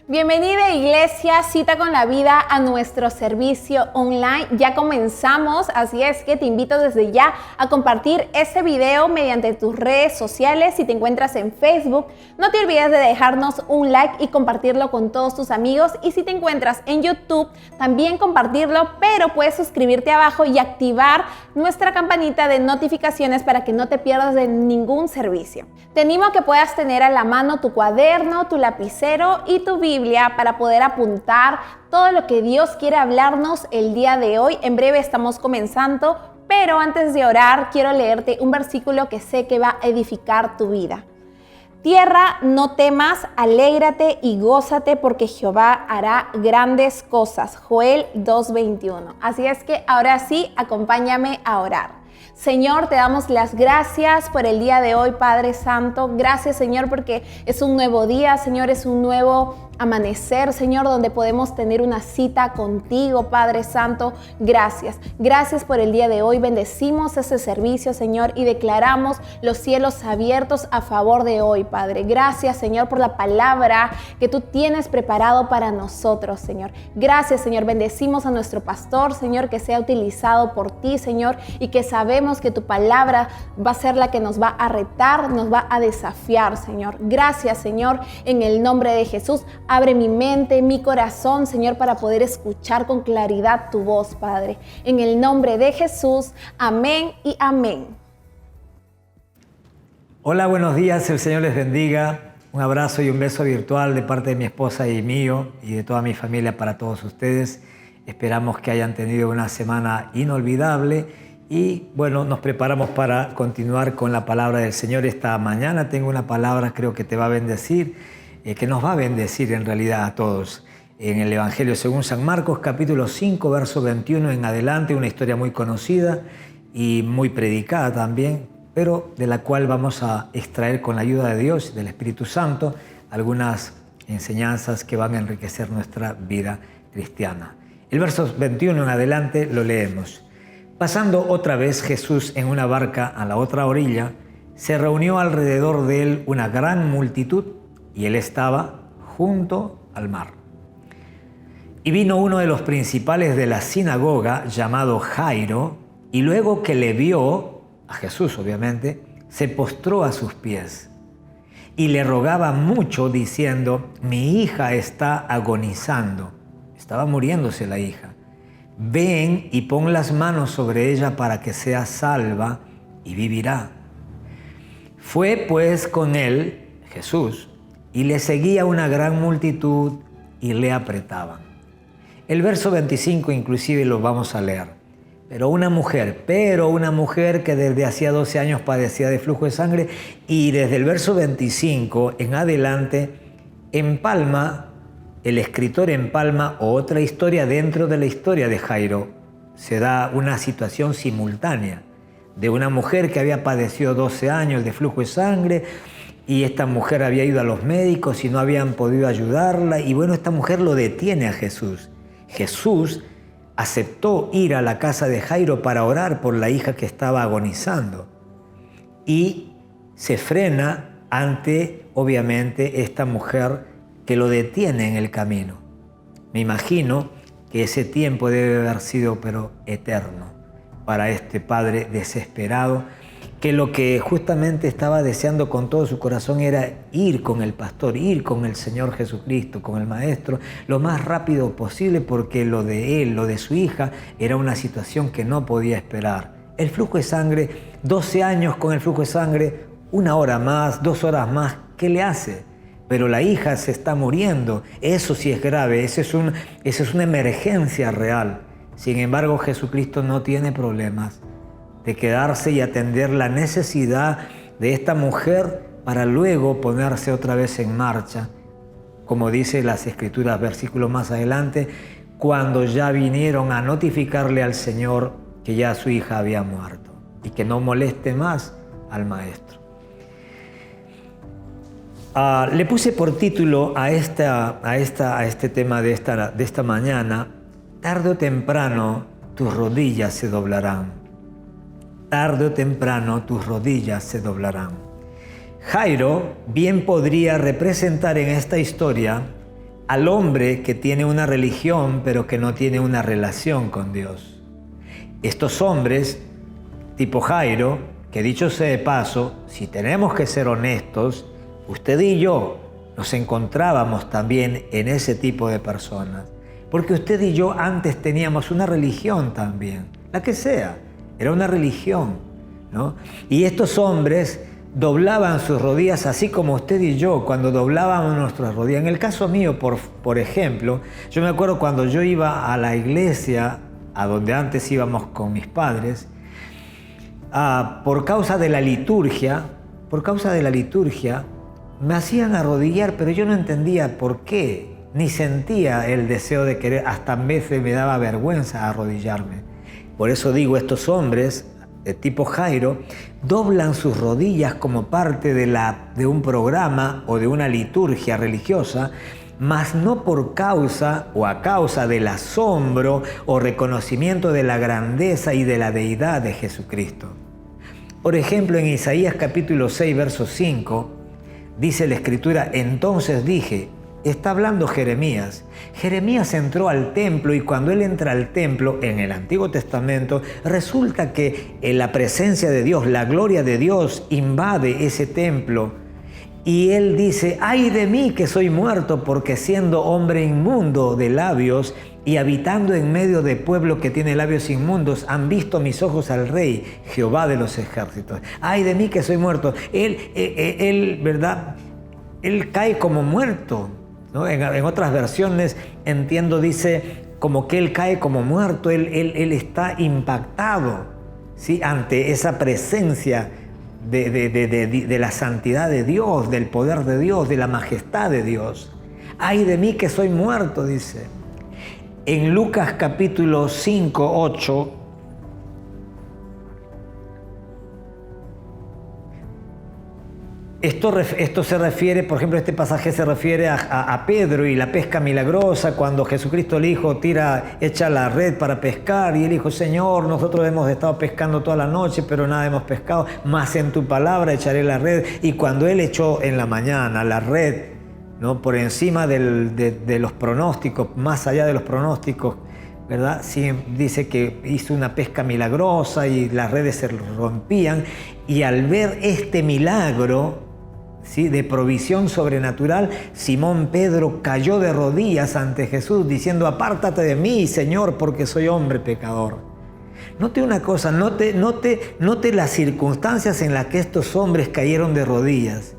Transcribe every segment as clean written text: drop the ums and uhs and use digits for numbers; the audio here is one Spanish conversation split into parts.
Bienvenida Iglesia, Cita con la Vida, a nuestro servicio online. Ya comenzamos, así es que te invito desde ya a compartir este video mediante tus redes sociales. Si te encuentras en Facebook, no te olvides de dejarnos un like y compartirlo con todos tus amigos. Y si te encuentras en YouTube, también compartirlo, pero puedes suscribirte abajo y activar nuestra campanita de notificaciones para que no te pierdas de ningún servicio. Te animo a que puedas tener a la mano tu cuaderno, tu lapicero y tu Biblia para poder apuntar todo lo que Dios quiere hablarnos el día de hoy. En breve estamos comenzando, pero antes de orar quiero leerte un versículo que sé que va a edificar tu vida. Tierra, no temas, alégrate y gózate porque Jehová hará grandes cosas. Joel 2:21. Así es que ahora sí, acompáñame a orar. Señor, te damos las gracias por el día de hoy, Padre Santo. Gracias, Señor, porque es un nuevo día, Señor, es un nuevo amanecer, Señor, donde podemos tener una cita contigo, Padre Santo. Gracias. Gracias por el día de hoy. Bendecimos ese servicio, Señor, y declaramos los cielos abiertos a favor de hoy, Padre. Gracias, Señor, por la palabra que tú tienes preparado para nosotros, Señor. Gracias, Señor. Bendecimos a nuestro pastor, Señor, que sea utilizado por ti, Señor, y que sabemos que tu palabra va a ser la que nos va a retar, nos va a desafiar, Señor. Gracias, Señor, en el nombre de Jesús. Abre mi mente, mi corazón, Señor, para poder escuchar con claridad tu voz, Padre. En el nombre de Jesús, amén y amén. Hola, buenos días, el Señor les bendiga. Un abrazo y un beso virtual de parte de mi esposa y mío y de toda mi familia para todos ustedes. Esperamos que hayan tenido una semana inolvidable y bueno, nos preparamos para continuar con la palabra del Señor. Esta mañana tengo una palabra, creo que te va a bendecir, que nos va a bendecir en realidad a todos. En el Evangelio según San Marcos, capítulo 5, verso 21 en adelante, una historia muy conocida y muy predicada también, pero de la cual vamos a extraer con la ayuda de Dios, del Espíritu Santo, algunas enseñanzas que van a enriquecer nuestra vida cristiana. El verso 21 en adelante lo leemos. Pasando otra vez Jesús en una barca a la otra orilla, se reunió alrededor de él una gran multitud y él estaba junto al mar. Y vino uno de los principales de la sinagoga, llamado Jairo, y luego que le vio, a Jesús obviamente, se postró a sus pies y le rogaba mucho diciendo: mi hija está agonizando, estaba muriéndose la hija. Ven y pon las manos sobre ella para que sea salva y vivirá. Fue pues con él, Jesús, y le seguía una gran multitud y le apretaban. El verso 25 inclusive lo vamos a leer. Pero una mujer que desde hacía 12 años padecía de flujo de sangre, y desde el verso 25 en adelante empalma, el escritor empalma otra historia dentro de la historia de Jairo. Se da una situación simultánea de una mujer que había padecido 12 años de flujo de sangre, y esta mujer había ido a los médicos y no habían podido ayudarla, y bueno, esta mujer lo detiene a Jesús. Jesús aceptó ir a la casa de Jairo para orar por la hija que estaba agonizando, y se frena ante, obviamente, esta mujer que lo detiene en el camino. Me imagino que ese tiempo debe haber sido pero eterno para este padre desesperado, que lo que justamente estaba deseando con todo su corazón era ir con el pastor, ir con el Señor Jesucristo, con el Maestro, lo más rápido posible, porque lo de él, lo de su hija, era una situación que no podía esperar. El flujo de sangre, 12 años con el flujo de sangre, 1 hora más, 2 horas más, ¿qué le hace? Pero la hija se está muriendo, eso sí es grave, eso es una emergencia real. Sin embargo, Jesucristo no tiene problemas de quedarse y atender la necesidad de esta mujer para luego ponerse otra vez en marcha, como dice las Escrituras, versículo más adelante, cuando ya vinieron a notificarle al Señor que ya su hija había muerto y que no moleste más al Maestro. Le puse por título a este tema de esta mañana: tarde o temprano tus rodillas se doblarán. Tarde o temprano tus rodillas se doblarán. Jairo bien podría representar en esta historia al hombre que tiene una religión pero que no tiene una relación con Dios. Estos hombres, tipo Jairo, que dicho sea de paso, si tenemos que ser honestos, usted y yo nos encontrábamos también en ese tipo de personas. Porque usted y yo antes teníamos una religión también, la que sea, era una religión, ¿no? Y estos hombres doblaban sus rodillas así como usted y yo, cuando doblábamos nuestras rodillas. En el caso mío, por ejemplo, yo me acuerdo cuando yo iba a la iglesia, a donde antes íbamos con mis padres, por causa de la liturgia, me hacían arrodillar, pero yo no entendía por qué, ni sentía el deseo de querer, hasta a veces me daba vergüenza arrodillarme. Por eso digo, estos hombres, de tipo Jairo, doblan sus rodillas como parte de un programa o de una liturgia religiosa, mas no por causa o a causa del asombro o reconocimiento de la grandeza y de la deidad de Jesucristo. Por ejemplo, en Isaías capítulo 6, verso 5, dice la Escritura: entonces dije, está hablando Jeremías. Jeremías entró al templo y cuando él entra al templo en el Antiguo Testamento, resulta que en la presencia de Dios, la gloria de Dios invade ese templo. Y él dice: ay de mí que soy muerto, porque siendo hombre inmundo de labios y habitando en medio de pueblo que tiene labios inmundos, han visto mis ojos al Rey, Jehová de los ejércitos. Ay de mí que soy muerto. ¿Verdad? Él cae como muerto, ¿no? En otras versiones, entiendo, dice como que él cae como muerto. Él está impactado, ¿sí?, ante esa presencia de la santidad de Dios, del poder de Dios, de la majestad de Dios. Ay de mí que soy muerto, dice. En Lucas capítulo 5, 8, esto se refiere, por ejemplo, este pasaje se refiere a Pedro y la pesca milagrosa, cuando Jesucristo le dijo, echa la red para pescar, y él dijo: Señor, nosotros hemos estado pescando toda la noche, pero nada hemos pescado, mas en tu palabra echaré la red. Y cuando él echó en la mañana la red, ¿no?, por encima de los pronósticos, más allá de los pronósticos, ¿verdad? Sí, dice que hizo una pesca milagrosa y las redes se rompían, y al ver este milagro, ¿sí?, de provisión sobrenatural, Simón Pedro cayó de rodillas ante Jesús diciendo: apártate de mí, Señor, porque soy hombre pecador. Note una cosa, note las circunstancias en las que estos hombres cayeron de rodillas.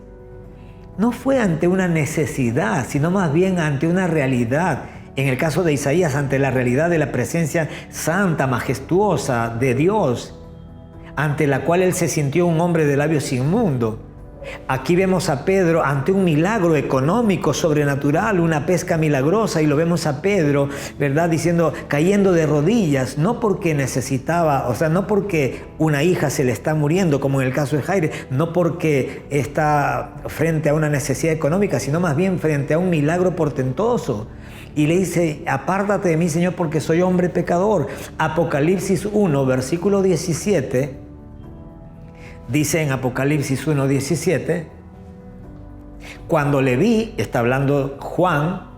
No fue ante una necesidad, sino más bien ante una realidad. En el caso de Isaías, ante la realidad de la presencia santa, majestuosa de Dios, ante la cual él se sintió un hombre de labios inmundos. Aquí vemos a Pedro ante un milagro económico, sobrenatural, una pesca milagrosa, y lo vemos a Pedro, ¿verdad?, diciendo, cayendo de rodillas, no porque necesitaba, o sea, no porque una hija se le está muriendo, como en el caso de Jairo, no porque está frente a una necesidad económica, sino más bien frente a un milagro portentoso. Y le dice: apártate de mí, Señor, porque soy hombre pecador. Apocalipsis 1, versículo 17, dice en Apocalipsis 1:17, cuando le vi, está hablando Juan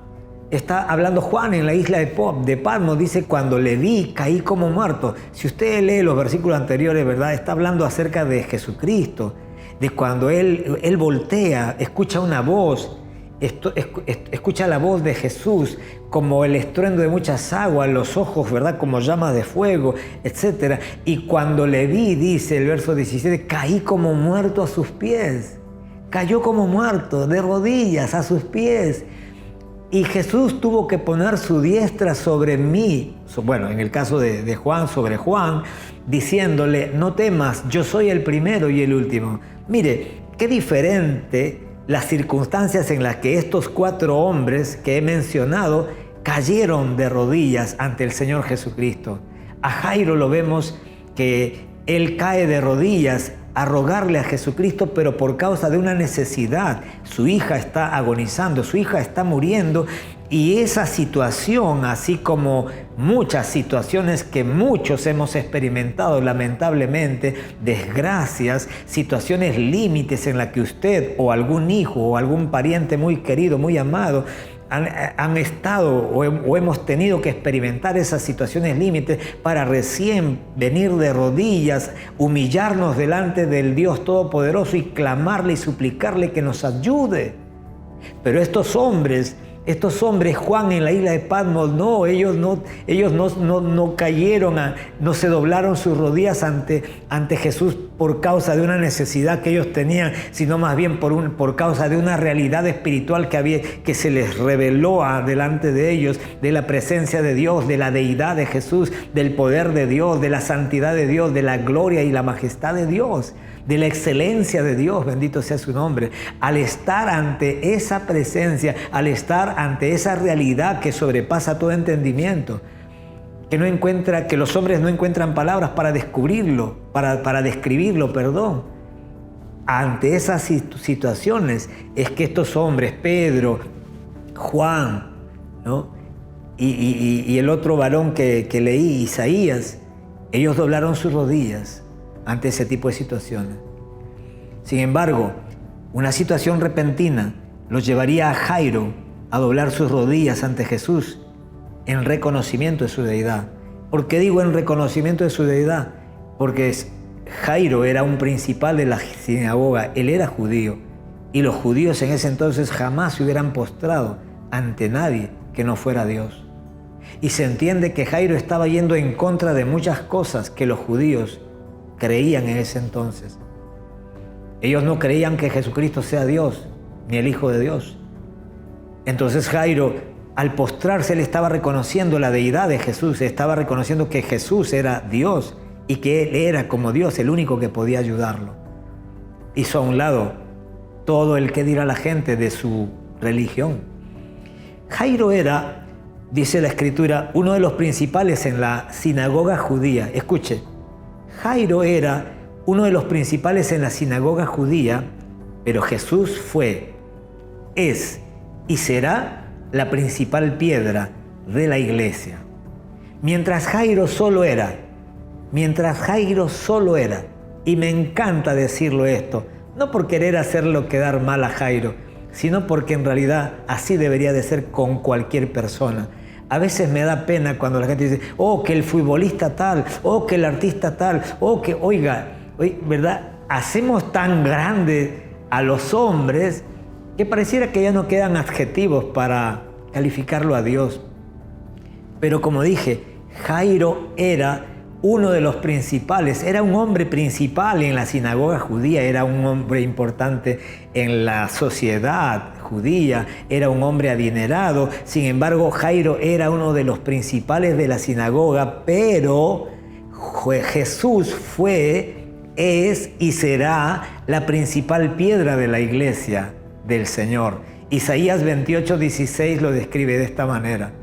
en la isla de Patmos, dice: cuando le vi, caí como muerto. Si usted lee los versículos anteriores, ¿verdad?, está hablando acerca de Jesucristo, de cuando él voltea, escucha una voz, escucha la voz de Jesús como el estruendo de muchas aguas, los ojos, ¿verdad?, como llamas de fuego, etc. Y cuando le vi, dice el verso 17, caí como muerto a sus pies. Cayó como muerto, de rodillas a sus pies. Y Jesús tuvo que poner su diestra sobre mí, bueno, en el caso de Juan, sobre Juan, diciéndole: no temas, yo soy el primero y el último. Mire, qué diferente las circunstancias en las que estos 4 hombres que he mencionado cayeron de rodillas ante el Señor Jesucristo. A Jairo lo vemos que él cae de rodillas a rogarle a Jesucristo, pero por causa de una necesidad. Su hija está agonizando, su hija está muriendo, Y esa situación, así como muchas situaciones que muchos hemos experimentado lamentablemente, desgracias, situaciones límites en las que usted o algún hijo o algún pariente muy querido, muy amado, han estado o hemos tenido que experimentar esas situaciones límites para recién venir de rodillas, humillarnos delante del Dios Todopoderoso y clamarle y suplicarle que nos ayude. Pero estos hombres, Juan en la isla de Patmos, ellos no cayeron, no se doblaron sus rodillas ante Jesús por causa de una necesidad que ellos tenían, sino más bien por causa de una realidad espiritual que se les reveló delante de ellos, de la presencia de Dios, de la deidad de Jesús, del poder de Dios, de la santidad de Dios, de la gloria y la majestad de Dios, de la excelencia de Dios, bendito sea su nombre. Al estar ante esa presencia, al estar ante esa realidad que sobrepasa todo entendimiento, que los hombres no encuentran palabras para descubrirlo, para describirlo, ante esas situaciones es que estos hombres, Pedro, Juan, ¿no? y el otro varón que leí, Isaías, ellos doblaron sus rodillas ante ese tipo de situaciones. Sin embargo, una situación repentina los llevaría a Jairo a doblar sus rodillas ante Jesús en reconocimiento de su deidad. ¿Por qué digo en reconocimiento de su deidad? Porque Jairo era un principal de la sinagoga, él era judío, y los judíos en ese entonces jamás se hubieran postrado ante nadie que no fuera Dios. Y se entiende que Jairo estaba yendo en contra de muchas cosas que los judíos creían en ese entonces. Ellos no creían que Jesucristo sea Dios, ni el Hijo de Dios. Entonces Jairo, al postrarse, él estaba reconociendo la deidad de Jesús, estaba reconociendo que Jesús era Dios y que él era como Dios, el único que podía ayudarlo. Hizo a un lado todo el que dirá la gente de su religión. Jairo era, dice la Escritura, uno de los principales en la sinagoga judía. Escuche, Jairo era uno de los principales en la sinagoga judía, pero Jesús es y será la principal piedra de la iglesia. Mientras Jairo solo era, y me encanta decirlo esto, no por querer hacerlo quedar mal a Jairo, sino porque en realidad así debería de ser con cualquier persona. A veces me da pena cuando la gente dice, que el futbolista tal, que el artista tal, ¿verdad? Hacemos tan grande a los hombres que pareciera que ya no quedan adjetivos para calificarlo a Dios. Pero como dije, Jairo era uno de los principales, era un hombre principal en la sinagoga judía, era un hombre importante en la sociedad judía, era un hombre adinerado. Sin embargo, Jairo era uno de los principales de la sinagoga, pero Jesús es y será la principal piedra de la iglesia del Señor. Isaías 28:16 lo describe de esta manera.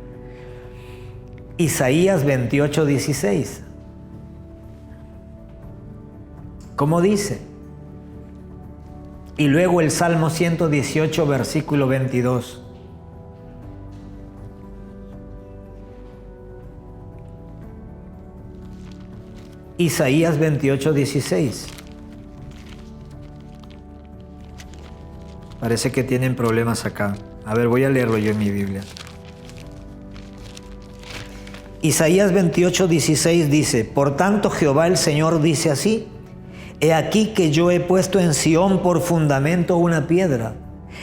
Isaías 28:16. ¿Cómo dice? Y luego el Salmo 118, versículo 22. Isaías 28:16. Parece que tienen problemas acá. A ver, voy a leerlo yo en mi Biblia. Isaías 28:16 dice: Por tanto Jehová el Señor dice así: He aquí que yo he puesto en Sión por fundamento una piedra.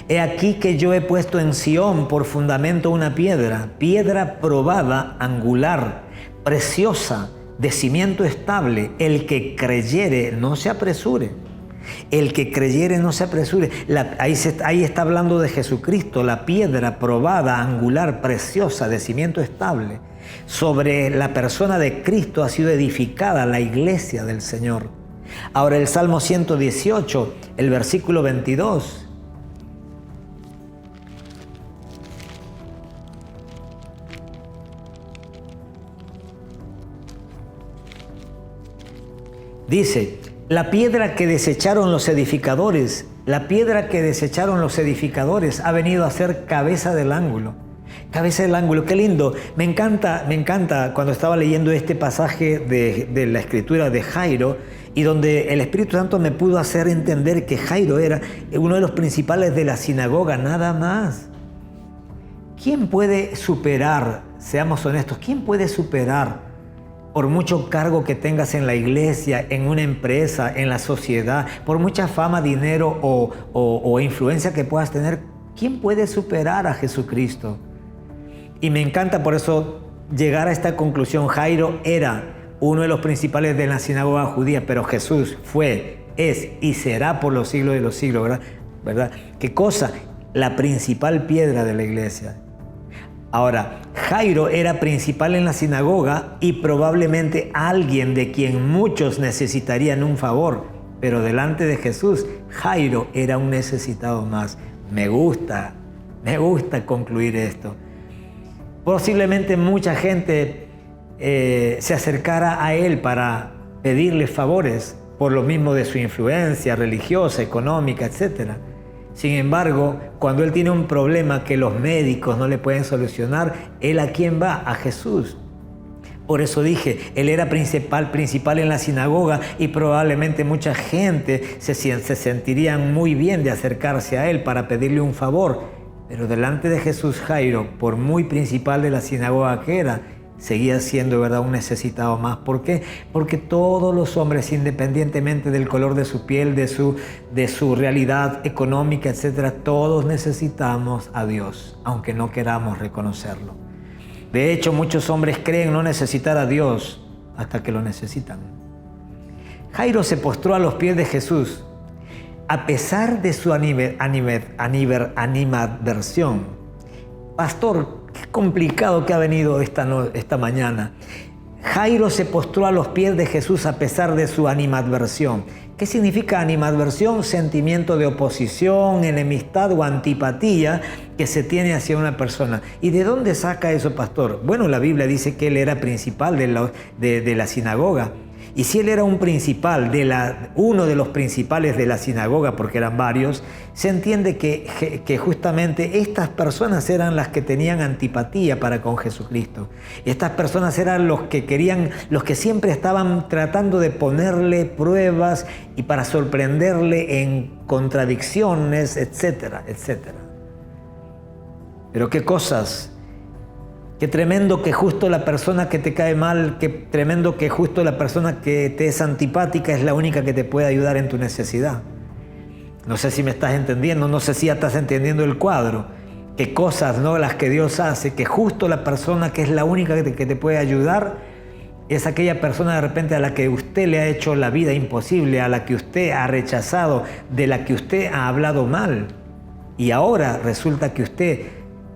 He aquí que yo he puesto en Sión por fundamento una piedra, piedra probada, angular, preciosa, de cimiento estable. El que creyere no se apresure. El que creyere no se apresure. Ahí está hablando de Jesucristo, la piedra probada, angular, preciosa, de cimiento estable. Sobre la persona de Cristo ha sido edificada la iglesia del Señor. Ahora el Salmo 118, el versículo 22. Dice: la piedra que desecharon los edificadores, ha venido a ser cabeza del ángulo. Cabeza del ángulo, qué lindo. Me encanta cuando estaba leyendo este pasaje de la escritura de Jairo, y donde el Espíritu Santo me pudo hacer entender que Jairo era uno de los principales de la sinagoga, nada más. ¿Quién puede superar, seamos honestos, quién puede superar, por mucho cargo que tengas en la iglesia, en una empresa, en la sociedad, por mucha fama, dinero o influencia que puedas tener, quién puede superar a Jesucristo? Y me encanta por eso llegar a esta conclusión. Jairo era uno de los principales de la sinagoga judía, pero Jesús fue, es y será por los siglos de los siglos, ¿verdad? ¿Qué cosa? La principal piedra de la iglesia. Ahora, Jairo era principal en la sinagoga y probablemente alguien de quien muchos necesitarían un favor, pero delante de Jesús, Jairo era un necesitado más. Me gusta concluir esto. Posiblemente mucha gente se acercara a él para pedirle favores por lo mismo de su influencia religiosa, económica, etc. Sin embargo, cuando él tiene un problema que los médicos no le pueden solucionar, ¿él a quién va? A Jesús. Por eso dije, él era principal en la sinagoga y probablemente mucha gente se sentirían muy bien de acercarse a él para pedirle un favor. Pero delante de Jesús, Jairo, por muy principal de la sinagoga que era, seguía siendo, ¿verdad?, un necesitado más. ¿Por qué? Porque todos los hombres, independientemente del color de su piel, de su realidad económica, etc., todos necesitamos a Dios, aunque no queramos reconocerlo. De hecho, muchos hombres creen no necesitar a Dios hasta que lo necesitan. Jairo se postró a los pies de Jesús. A pesar de su animadversión. Pastor, qué complicado que ha venido esta mañana. Jairo se postró a los pies de Jesús a pesar de su animadversión. ¿Qué significa animadversión? Sentimiento de oposición, enemistad o antipatía que se tiene hacia una persona. ¿Y de dónde saca eso, pastor? Bueno, la Biblia dice que él era principal de la sinagoga. Y si él era un principal, uno de los principales de la sinagoga, porque eran varios, se entiende que justamente estas personas eran las que tenían antipatía para con Jesucristo. Estas personas eran los que siempre estaban tratando de ponerle pruebas y para sorprenderle en contradicciones, etcétera, etcétera. Pero qué cosas. Qué tremendo que justo la persona que te cae mal, qué tremendo que justo la persona que te es antipática es la única que te puede ayudar en tu necesidad. No sé si me estás entendiendo, no sé si ya estás entendiendo el cuadro. Qué cosas, ¿no?, las que Dios hace, que justo la persona que es la única que te puede ayudar es aquella persona de repente a la que usted le ha hecho la vida imposible, a la que usted ha rechazado, de la que usted ha hablado mal. Y ahora resulta que usted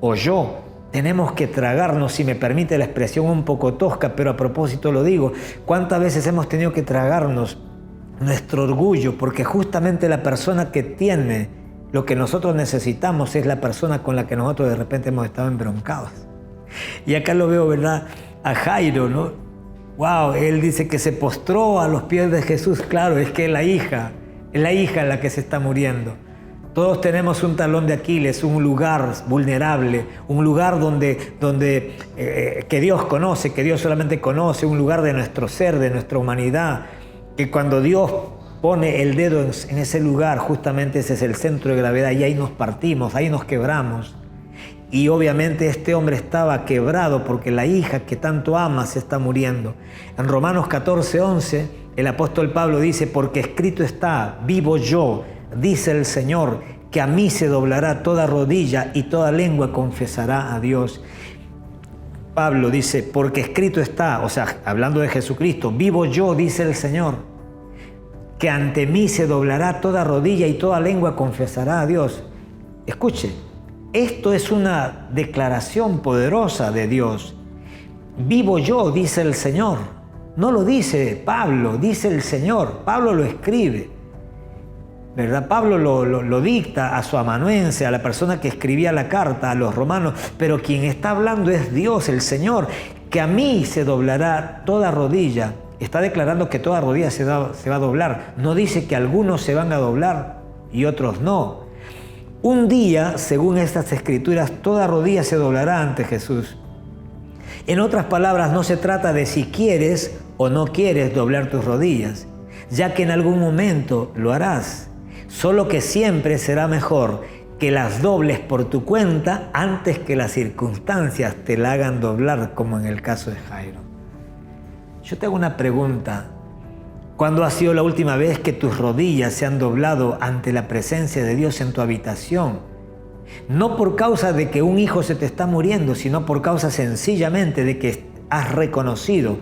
o yo tenemos que tragarnos, si me permite la expresión un poco tosca, pero a propósito lo digo, ¿cuántas veces hemos tenido que tragarnos nuestro orgullo? Porque justamente la persona que tiene lo que nosotros necesitamos es la persona con la que nosotros de repente hemos estado embroncados. Y acá lo veo, ¿verdad?, a Jairo, ¿no? Wow, él dice que se postró a los pies de Jesús. Claro, es que es la hija la que se está muriendo. Todos tenemos un talón de Aquiles, un lugar vulnerable, un lugar que Dios conoce, que Dios solamente conoce, un lugar de nuestro ser, de nuestra humanidad, que cuando Dios pone el dedo en ese lugar, justamente ese es el centro de gravedad y ahí nos partimos, ahí nos quebramos. Y obviamente este hombre estaba quebrado porque la hija que tanto ama se está muriendo. En Romanos 14:11, el apóstol Pablo dice, porque escrito está, vivo yo, dice el Señor, que a mí se doblará toda rodilla y toda lengua confesará a Dios. Pablo dice, porque escrito está, o sea, hablando de Jesucristo, vivo yo, dice el Señor, que ante mí se doblará toda rodilla y toda lengua confesará a Dios. Escuche, esto es una declaración poderosa de Dios. Vivo yo, dice el Señor. No lo dice Pablo, dice el Señor. Pablo lo escribe, ¿verdad? Pablo lo dicta a su amanuense, a la persona que escribía la carta, a los romanos, pero quien está hablando es Dios, el Señor, que a mí se doblará toda rodilla. Está declarando que toda rodilla se va a doblar. No dice que algunos se van a doblar y otros no. Un día, según estas escrituras, toda rodilla se doblará ante Jesús. En otras palabras, no se trata de si quieres o no quieres doblar tus rodillas, ya que en algún momento lo harás. Solo que siempre será mejor que las dobles por tu cuenta antes que las circunstancias te la hagan doblar, como en el caso de Jairo. Yo te hago una pregunta. ¿Cuándo ha sido la última vez que tus rodillas se han doblado ante la presencia de Dios en tu habitación? No por causa de que un hijo se te está muriendo, sino por causa sencillamente de que has reconocido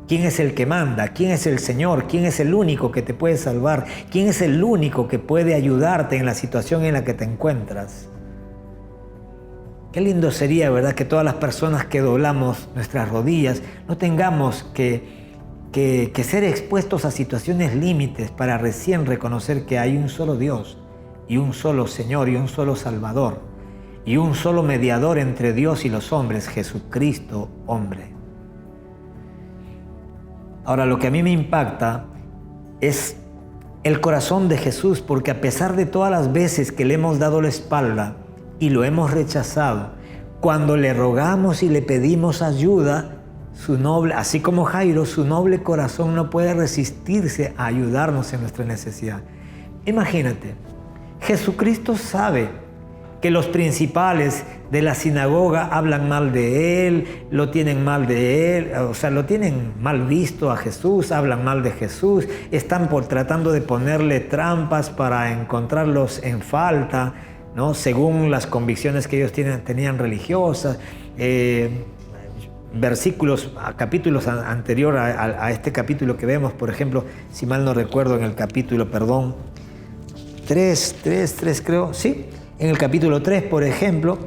quién es el que manda, quién es el Señor, quién es el único que te puede salvar, quién es el único que puede ayudarte en la situación en la que te encuentras. Qué lindo sería, ¿verdad?, que todas las personas que doblamos nuestras rodillas no tengamos que ser expuestos a situaciones límites para recién reconocer que hay un solo Dios y un solo Señor y un solo Salvador y un solo mediador entre Dios y los hombres, Jesucristo, hombre. Ahora, lo que a mí me impacta es el corazón de Jesús, porque a pesar de todas las veces que le hemos dado la espalda y lo hemos rechazado, cuando le rogamos y le pedimos ayuda, así como Jairo, su noble corazón no puede resistirse a ayudarnos en nuestra necesidad. Imagínate, Jesucristo sabe que los principales de la sinagoga hablan mal de Él, lo tienen mal de Él, o sea, lo tienen mal visto a Jesús, hablan mal de Jesús, están tratando de ponerle trampas para encontrarlos en falta, ¿no?, según las convicciones que ellos tenían religiosas. Capítulos anterior a este capítulo que vemos, por ejemplo, si mal no recuerdo, en el capítulo, 3 creo, sí, en el capítulo 3, por ejemplo,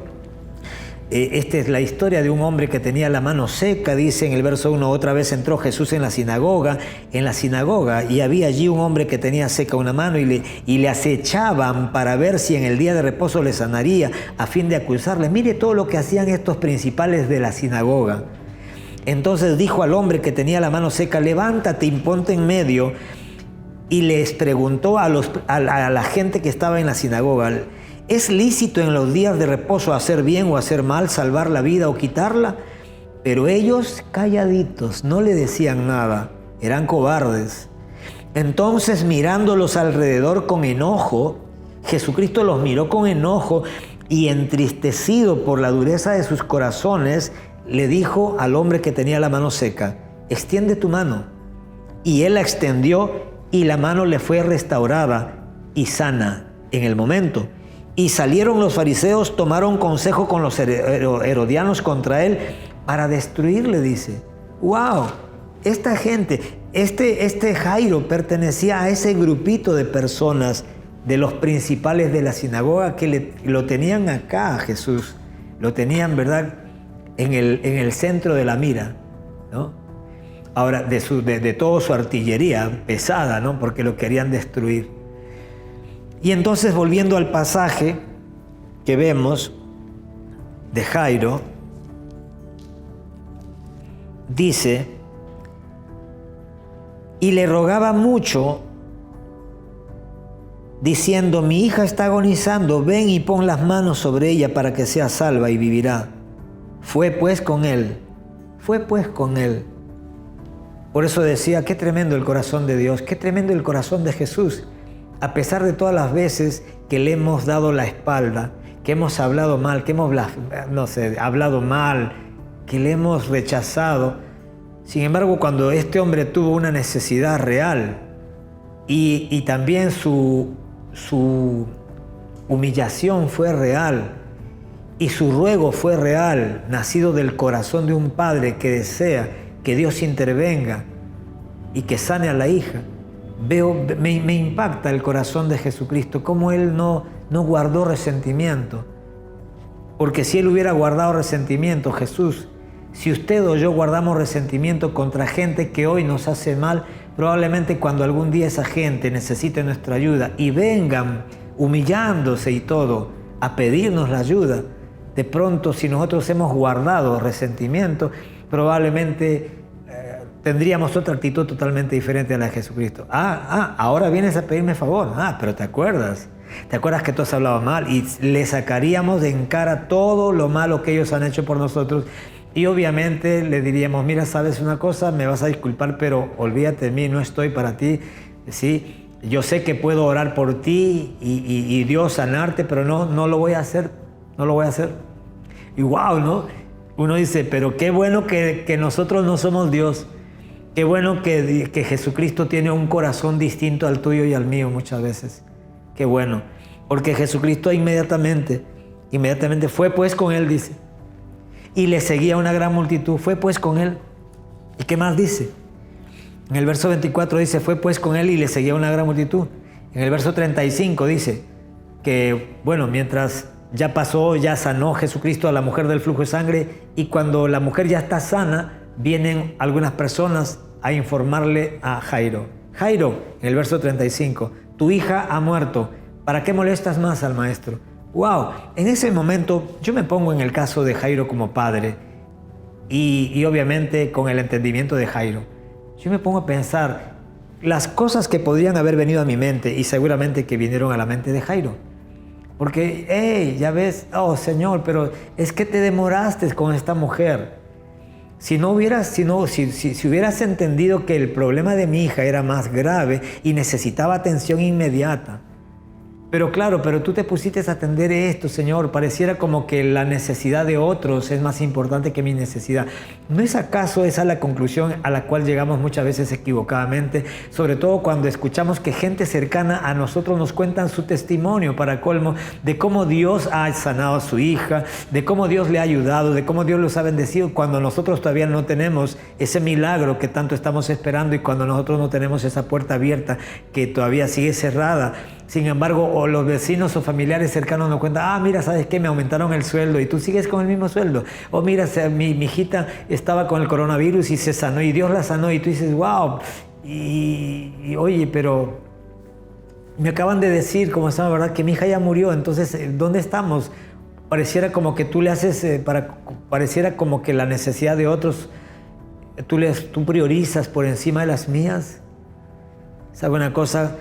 esta es la historia de un hombre que tenía la mano seca. Dice en el verso 1, otra vez entró Jesús en la sinagoga, y había allí un hombre que tenía seca una mano y le acechaban para ver si en el día de reposo le sanaría, a fin de acusarle. Mire todo lo que hacían estos principales de la sinagoga. Entonces dijo al hombre que tenía la mano seca, levántate y ponte en medio. Y les preguntó a la gente que estaba en la sinagoga, ¿es lícito en los días de reposo hacer bien o hacer mal, salvar la vida o quitarla? Pero ellos, calladitos, no le decían nada, eran cobardes. Entonces, mirándolos alrededor con enojo, Jesucristo los miró con enojo y, entristecido por la dureza de sus corazones, le dijo al hombre que tenía la mano seca, extiende tu mano. Y él la extendió y la mano le fue restaurada y sana en el momento. Y salieron los fariseos, tomaron consejo con los herodianos contra él para destruirle, dice. ¡Wow! Esta gente, este Jairo pertenecía a ese grupito de personas, de los principales de la sinagoga, que lo tenían acá a Jesús. Lo tenían, ¿verdad?, en el centro de la mira, ¿no? Ahora, de toda su artillería pesada, ¿no?, porque lo querían destruir. Y entonces, volviendo al pasaje que vemos de Jairo, dice, y le rogaba mucho, diciendo, mi hija está agonizando, ven y pon las manos sobre ella para que sea salva y vivirá. Fue pues con él. Por eso decía, qué tremendo el corazón de Dios, qué tremendo el corazón de Jesús. A pesar de todas las veces que le hemos dado la espalda, que hemos hablado mal, que hemos hablado mal, que le hemos rechazado. Sin embargo, cuando este hombre tuvo una necesidad real y también su humillación fue real y su ruego fue real, nacido del corazón de un padre que desea que Dios intervenga y que sane a la hija, me impacta el corazón de Jesucristo, cómo Él no guardó resentimiento. Porque si Él hubiera guardado resentimiento, Jesús, si usted o yo guardamos resentimiento contra gente que hoy nos hace mal, probablemente cuando algún día esa gente necesite nuestra ayuda y vengan humillándose y todo a pedirnos la ayuda, de pronto si nosotros hemos guardado resentimiento, probablemente tendríamos otra actitud totalmente diferente a la de Jesucristo. Ahora vienes a pedirme favor. Pero ¿te acuerdas? ¿Te acuerdas que todos hablaban mal? Y le sacaríamos en cara todo lo malo que ellos han hecho por nosotros. Y obviamente le diríamos, mira, ¿sabes una cosa? Me vas a disculpar, pero olvídate de mí, no estoy para ti, ¿sí? Yo sé que puedo orar por ti y Dios sanarte, pero no lo voy a hacer, no lo voy a hacer. Y wow, ¿no? Uno dice, pero qué bueno que nosotros no somos Dios. Qué bueno que Jesucristo tiene un corazón distinto al tuyo y al mío muchas veces. Qué bueno. Porque Jesucristo inmediatamente fue pues con él, dice. Y le seguía una gran multitud. Fue pues con él. ¿Y qué más dice? En el verso 24 dice, fue pues con él y le seguía una gran multitud. En el verso 35 dice que, bueno, mientras ya pasó, ya sanó Jesucristo a la mujer del flujo de sangre, y cuando la mujer ya está sana, vienen algunas personas a informarle a Jairo. Jairo, en el verso 35, tu hija ha muerto, ¿para qué molestas más al maestro? Wow, en ese momento yo me pongo en el caso de Jairo como padre y obviamente con el entendimiento de Jairo. Yo me pongo a pensar las cosas que podrían haber venido a mi mente y seguramente que vinieron a la mente de Jairo. Porque, hey, ya ves, oh Señor, pero es que te demoraste con esta mujer. Si hubieras entendido que el problema de mi hija era más grave y necesitaba atención inmediata. Pero claro, pero tú te pusiste a atender esto, Señor. Pareciera como que la necesidad de otros es más importante que mi necesidad. ¿No es acaso esa la conclusión a la cual llegamos muchas veces equivocadamente? Sobre todo cuando escuchamos que gente cercana a nosotros nos cuentan su testimonio, para colmo, de cómo Dios ha sanado a su hija, de cómo Dios le ha ayudado, de cómo Dios los ha bendecido, cuando nosotros todavía no tenemos ese milagro que tanto estamos esperando y cuando nosotros no tenemos esa puerta abierta que todavía sigue cerrada. Sin embargo, o los vecinos o familiares cercanos nos cuentan, mira, ¿sabes qué? Me aumentaron el sueldo y tú sigues con el mismo sueldo. O mira, mi hijita estaba con el coronavirus y se sanó y Dios la sanó y tú dices, wow. Y oye, pero me acaban de decir, como está, ¿verdad? Que mi hija ya murió, entonces, ¿dónde estamos? Pareciera como que tú le haces, pareciera como que la necesidad de otros, tú priorizas por encima de las mías. ¿Sabe una cosa?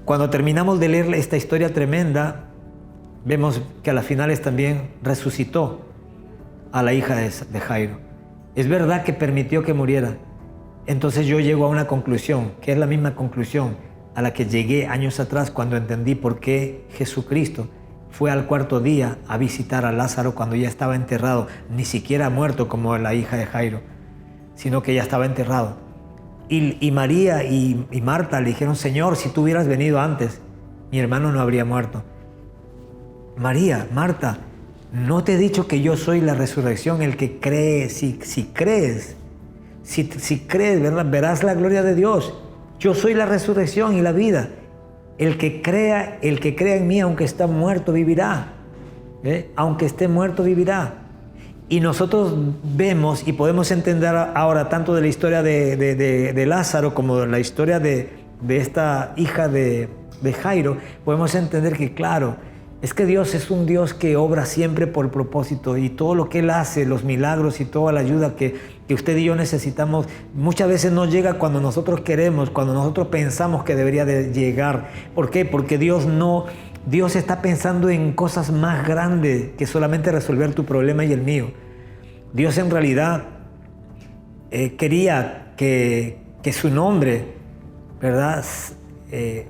Cuando terminamos de leer esta historia tremenda, vemos que a las finales también resucitó a la hija de Jairo. Es verdad que permitió que muriera. Entonces yo llego a una conclusión, que es la misma conclusión a la que llegué años atrás cuando entendí por qué Jesucristo fue al cuarto día a visitar a Lázaro cuando ya estaba enterrado, ni siquiera muerto como la hija de Jairo, sino que ya estaba enterrado. Y María y Marta le dijeron, Señor, si tú hubieras venido antes, mi hermano no habría muerto. María, Marta, ¿no te he dicho que yo soy la resurrección? El que cree, si crees, ¿verdad? Verás la gloria de Dios. Yo soy la resurrección y la vida. El que crea en mí, aunque está muerto, vivirá. Aunque esté muerto, vivirá. Y nosotros vemos y podemos entender ahora tanto de la historia de Lázaro como de la historia de esta hija de Jairo, podemos entender que, claro, es que Dios es un Dios que obra siempre por propósito, y todo lo que Él hace, los milagros y toda la ayuda que usted y yo necesitamos, muchas veces no llega cuando nosotros queremos, cuando nosotros pensamos que debería de llegar. ¿Por qué? Porque Dios está pensando en cosas más grandes que solamente resolver tu problema y el mío. Dios en realidad quería que su nombre, ¿verdad? Te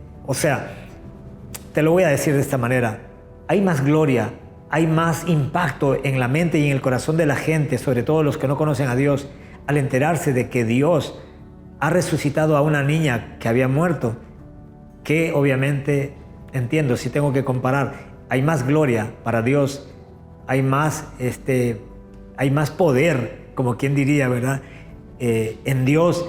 lo voy a decir de esta manera. Hay más gloria, hay más impacto en la mente y en el corazón de la gente, sobre todo los que no conocen a Dios, al enterarse de que Dios ha resucitado a una niña que había muerto, que obviamente, entiendo, si tengo que comparar, hay más gloria para Dios, hay más poder, como quien diría, ¿verdad? En Dios,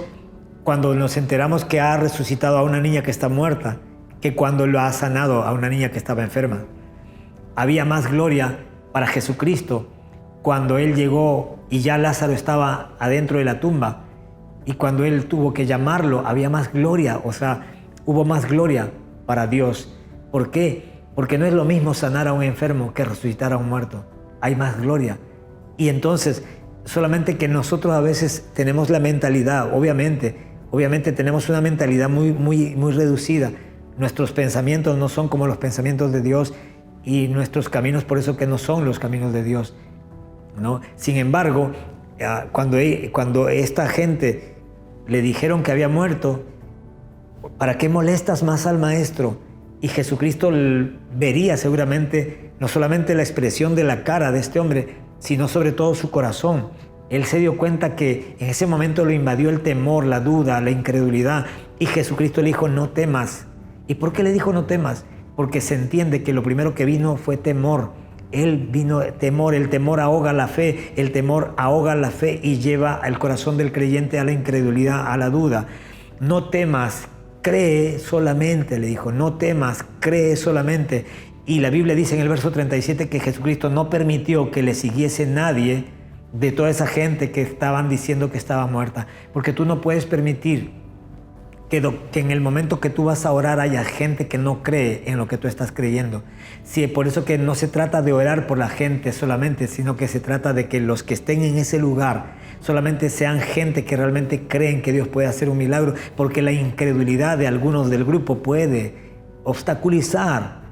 cuando nos enteramos que ha resucitado a una niña que está muerta, que cuando lo ha sanado a una niña que estaba enferma. Había más gloria para Jesucristo cuando Él llegó y ya Lázaro estaba adentro de la tumba, y cuando Él tuvo que llamarlo, había más gloria, hubo más gloria para Dios. ¿Por qué? Porque no es lo mismo sanar a un enfermo que resucitar a un muerto. Hay más gloria. Y entonces, solamente que nosotros a veces tenemos la mentalidad, obviamente tenemos una mentalidad muy, muy, muy reducida, Nuestros pensamientos no son como los pensamientos de Dios y nuestros caminos por eso que no son los caminos de Dios, ¿no? Sin embargo, cuando esta gente le dijeron que había muerto, ¿para qué molestas más al maestro? Y Jesucristo vería seguramente no solamente la expresión de la cara de este hombre, sino sobre todo su corazón. Él se dio cuenta que en ese momento lo invadió el temor, la duda, la incredulidad, y Jesucristo le dijo, no temas. ¿Y por qué le dijo no temas? Porque se entiende que lo primero que vino fue temor. Él vino temor, el temor ahoga la fe, el temor ahoga la fe y lleva al corazón del creyente a la incredulidad, a la duda. No temas, cree solamente, le dijo, no temas, cree solamente. Y la Biblia dice en el verso 37 que Jesucristo no permitió que le siguiese nadie de toda esa gente que estaban diciendo que estaba muerta, porque tú no puedes permitir que en el momento que tú vas a orar haya gente que no cree en lo que tú estás creyendo. Sí, por eso que no se trata de orar por la gente solamente, sino que se trata de que los que estén en ese lugar solamente sean gente que realmente creen que Dios puede hacer un milagro, porque la incredulidad de algunos del grupo puede obstaculizar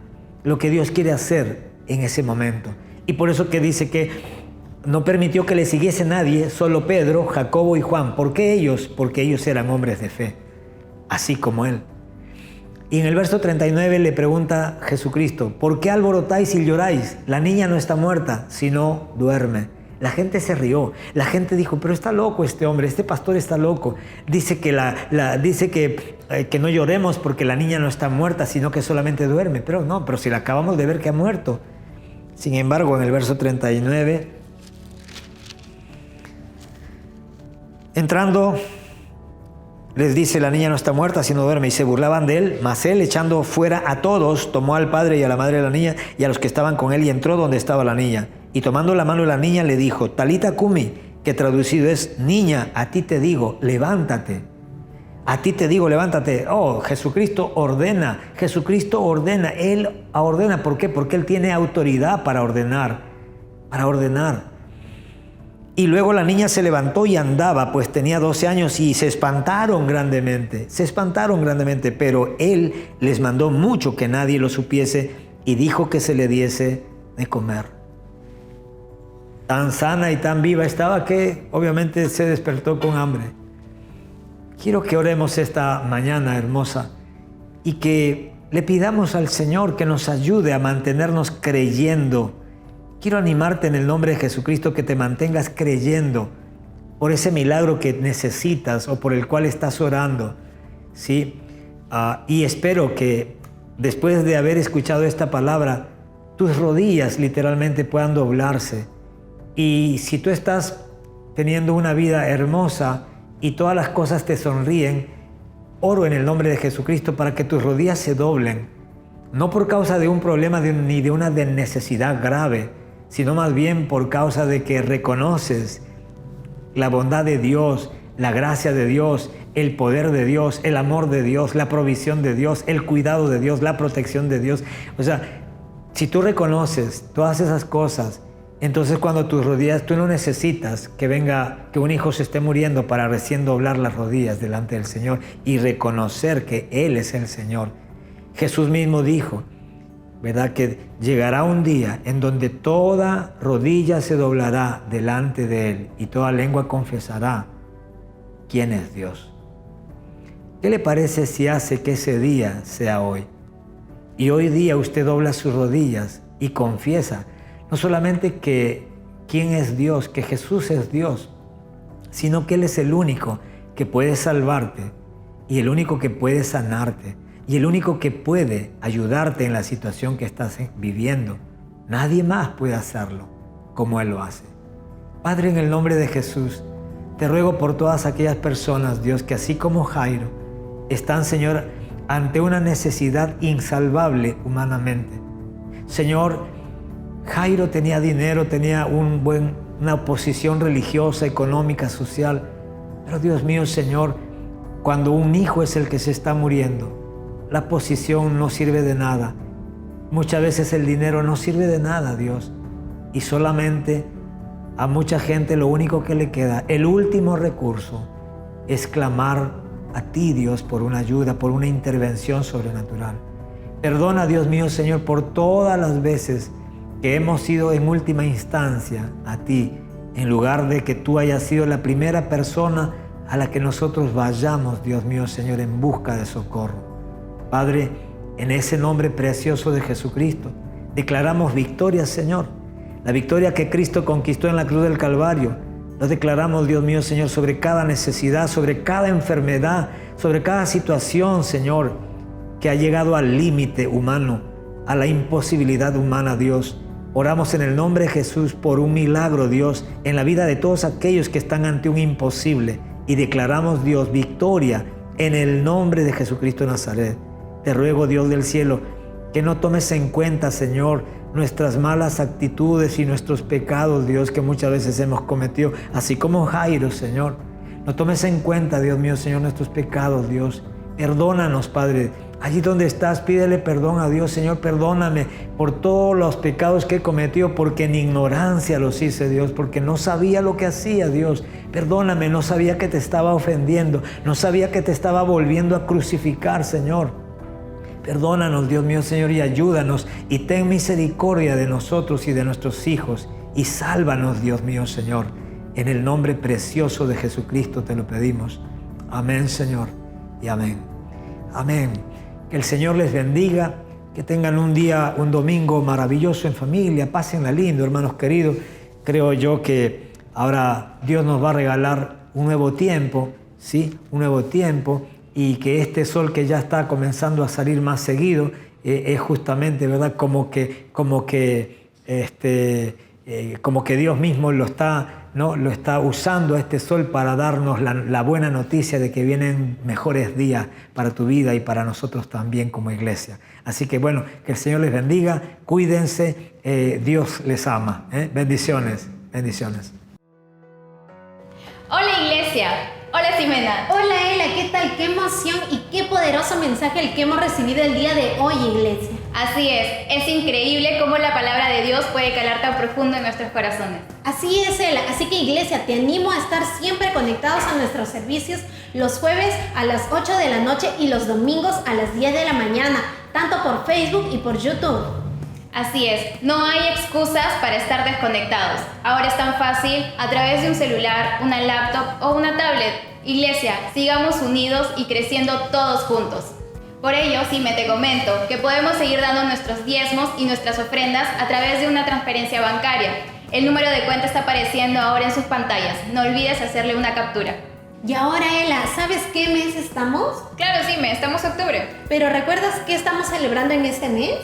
lo que Dios quiere hacer en ese momento. Y por eso que dice que no permitió que le siguiese nadie, solo Pedro, Jacobo y Juan. ¿Por qué ellos? Porque ellos eran hombres de fe, así como él. Y en el verso 39 le pregunta Jesucristo, ¿por qué alborotáis y lloráis? La niña no está muerta, sino duerme. La gente se rió, la gente dijo, pero está loco este hombre, este pastor está loco. Dice que, que no lloremos porque la niña no está muerta, sino que solamente duerme. Pero no, pero si la acabamos de ver que ha muerto. Sin embargo, en el verso 39, entrando, les dice, la niña no está muerta, sino duerme, y se burlaban de él. Mas él, echando fuera a todos, tomó al padre y a la madre de la niña y a los que estaban con él, y entró donde estaba la niña. Y tomando la mano de la niña, le dijo, Talita Cumi, que traducido es, niña, a ti te digo, levántate. A ti te digo, levántate. Oh, Jesucristo ordena, Él ordena. ¿Por qué? Porque Él tiene autoridad para ordenar, Y luego la niña se levantó y andaba, pues tenía 12 años, y se espantaron grandemente, pero Él les mandó mucho que nadie lo supiese y dijo que se le diese de comer. Tan sana y tan viva estaba que obviamente se despertó con hambre. Quiero que oremos esta mañana hermosa y que le pidamos al Señor que nos ayude a mantenernos creyendo. Quiero animarte en el nombre de Jesucristo que te mantengas creyendo por ese milagro que necesitas o por el cual estás orando, ¿sí? Y espero que después de haber escuchado esta palabra, tus rodillas literalmente puedan doblarse. Y si tú estás teniendo una vida hermosa y todas las cosas te sonríen, oro en el nombre de Jesucristo para que tus rodillas se doblen, no por causa de un problema ni de una necesidad grave, sino más bien por causa de que reconoces la bondad de Dios, la gracia de Dios, el poder de Dios, el amor de Dios, la provisión de Dios, el cuidado de Dios, la protección de Dios. O sea, si tú reconoces todas esas cosas, entonces cuando tus rodillas, tú no necesitas que un hijo se esté muriendo para recién doblar las rodillas delante del Señor y reconocer que Él es el Señor. Jesús mismo dijo, ¿verdad?, que llegará un día en donde toda rodilla se doblará delante de Él y toda lengua confesará quién es Dios. ¿Qué le parece si hace que ese día sea hoy? Y hoy día usted dobla sus rodillas y confiesa no solamente que quién es Dios, que Jesús es Dios, sino que Él es el único que puede salvarte y el único que puede sanarte y el único que puede ayudarte en la situación que estás viviendo. Nadie más puede hacerlo como Él lo hace. Padre, en el nombre de Jesús, te ruego por todas aquellas personas, Dios, que así como Jairo, están, Señor, ante una necesidad insalvable humanamente. Señor, Jairo tenía dinero, tenía una posición religiosa, económica, social. Pero Dios mío, Señor, cuando un hijo es el que se está muriendo, la posición no sirve de nada. Muchas veces el dinero no sirve de nada, Dios. Y solamente a mucha gente lo único que le queda, el último recurso, es clamar a ti, Dios, por una ayuda, por una intervención sobrenatural. Perdona, Dios mío, Señor, por todas las veces que hemos ido en última instancia a ti, en lugar de que tú hayas sido la primera persona a la que nosotros vayamos, Dios mío, Señor, en busca de socorro. Padre, en ese nombre precioso de Jesucristo, declaramos victoria, Señor. La victoria que Cristo conquistó en la cruz del Calvario. Lo declaramos, Dios mío, Señor, sobre cada necesidad, sobre cada enfermedad, sobre cada situación, Señor, que ha llegado al límite humano, a la imposibilidad humana, Dios. Oramos en el nombre de Jesús por un milagro, Dios, en la vida de todos aquellos que están ante un imposible. Y declaramos, Dios, victoria en el nombre de Jesucristo de Nazaret. Te ruego, Dios del cielo, que no tomes en cuenta, Señor, nuestras malas actitudes y nuestros pecados, Dios, que muchas veces hemos cometido, así como Jairo, Señor. No tomes en cuenta, Dios mío, Señor, nuestros pecados, Dios. Perdónanos, Padre. Allí donde estás, pídele perdón a Dios. Señor, perdóname por todos los pecados que he cometido, porque en ignorancia los hice, Dios, porque no sabía lo que hacía, Dios. Perdóname, no sabía que te estaba ofendiendo, no sabía que te estaba volviendo a crucificar, Señor. Perdónanos, Dios mío, Señor, y ayúdanos, y ten misericordia de nosotros y de nuestros hijos, y sálvanos, Dios mío, Señor. En el nombre precioso de Jesucristo te lo pedimos. Amén, Señor, y amén. Amén. Que el Señor les bendiga, que tengan un domingo maravilloso en familia, pásenla lindo, hermanos queridos. Creo yo que ahora Dios nos va a regalar un nuevo tiempo, ¿sí? Un nuevo tiempo, y que este sol que ya está comenzando a salir más seguido es justamente, ¿verdad? Como que Dios mismo lo está usando a este sol para darnos la buena noticia de que vienen mejores días para tu vida y para nosotros también como iglesia. Así que bueno, que el Señor les bendiga, cuídense, Dios les ama. Bendiciones, bendiciones. Hola iglesia, hola Ximena. Hola Ela, ¿qué tal? Qué emoción y qué poderoso mensaje el que hemos recibido el día de hoy, iglesia. Así es increíble cómo la palabra de Dios puede calar tan profundo en nuestros corazones. Así es, Ela. Así que iglesia, te animo a estar siempre conectados a nuestros servicios los jueves a las 8 de la noche y los domingos a las 10 de la mañana, tanto por Facebook y por YouTube. Así es, no hay excusas para estar desconectados. Ahora es tan fácil a través de un celular, una laptop o una tablet. Iglesia, sigamos unidos y creciendo todos juntos. Por ello, Xime, te comento que podemos seguir dando nuestros diezmos y nuestras ofrendas a través de una transferencia bancaria. El número de cuenta está apareciendo ahora en sus pantallas. No olvides hacerle una captura. Y ahora, Ela, ¿sabes qué mes estamos? Claro, Xime, estamos en octubre. ¿Pero recuerdas qué estamos celebrando en este mes?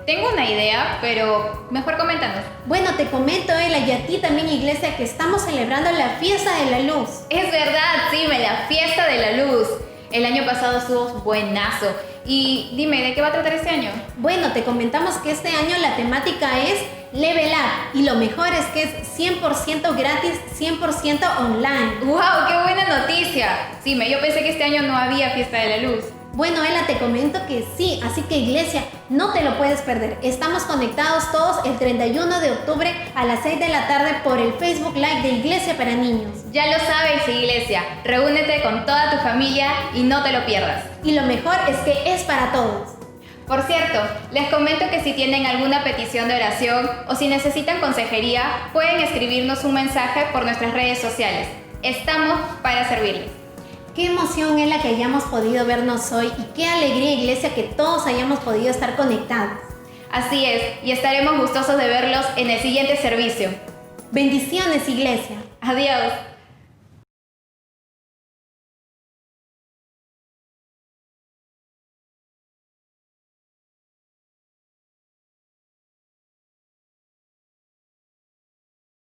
Tengo una idea, pero mejor coméntanos. Bueno, te comento, Ela, y a ti también, iglesia, que estamos celebrando la fiesta de la luz. Es verdad, Xime, la fiesta de la luz. El año pasado estuvo buenazo. Y dime, ¿de qué va a tratar este año? Bueno, te comentamos que este año la temática es Level Up. Y lo mejor es que es 100% gratis, 100% online. ¡Wow! ¡Qué buena noticia! Xime, yo pensé que este año no había fiesta de la luz. Bueno, Ela, te comento que sí, así que iglesia, no te lo puedes perder. Estamos conectados todos el 31 de octubre a las 6 de la tarde por el Facebook Live de Iglesia para Niños. Ya lo sabes, iglesia, reúnete con toda tu familia y no te lo pierdas. Y lo mejor es que es para todos. Por cierto, les comento que si tienen alguna petición de oración o si necesitan consejería, pueden escribirnos un mensaje por nuestras redes sociales. Estamos para servirles. Qué emoción, Ela, que hayamos podido vernos hoy y qué alegría, iglesia, que todos hayamos podido estar conectados. Así es, y estaremos gustosos de verlos en el siguiente servicio. Bendiciones, iglesia. Adiós.